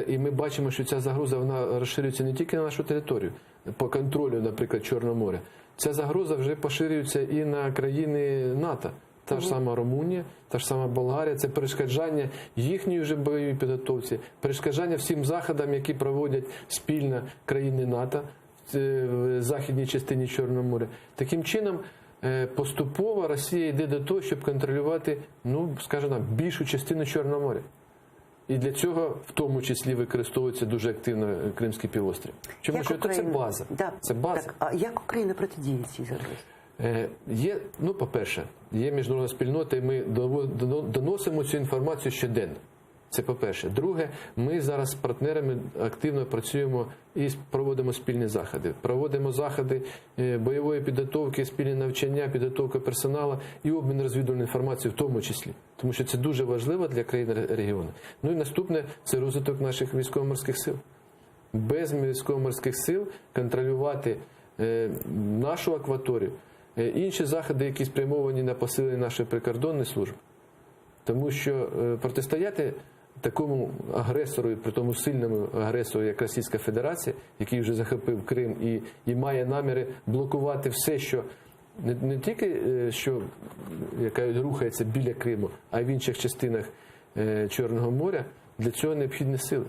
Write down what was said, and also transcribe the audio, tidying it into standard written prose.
І ми бачимо, що ця загроза вона розширюється не тільки на нашу територію, по контролю, наприклад, Чорного моря. Ця загроза вже поширюється і на країни НАТО. Та ж сама Румунія, та ж сама Болгарія. Це перешкоджання їхньої вже бойовій підготовці, перешкоджання всім заходам, які проводять спільно країни НАТО в західній частині Чорного моря. Таким чином, поступово Росія йде до того, щоб контролювати, ну, скажімо, більшу частину Чорного моря. І для цього в тому числі використовується дуже активно Кримський півострів. Чому? Що це база. Да. Це база. Так, а як Україна протидіє цій загрозі? Є, ну, по-перше, є міжнародна спільнота, і ми доносимо цю інформацію щоденно. Це по-перше. Друге, ми зараз з партнерами активно працюємо і проводимо спільні заходи. Проводимо заходи бойової підготовки, спільні навчання, підготовка персоналу і обмін розвідувальною інформацією в тому числі. Тому що це дуже важливо для країн регіону. Ну і наступне – це розвиток наших військово-морських сил. Без військово-морських сил контролювати нашу акваторію, інші заходи, які спрямовані на посилення нашої прикордонної служби. Тому що протистояти такому агресору, при тому сильному агресору, як Російська Федерація, який вже захопив Крим і має наміри блокувати все, що не тільки що яка рухається біля Криму, а й в інших частинах Чорного моря, для цього необхідні сили.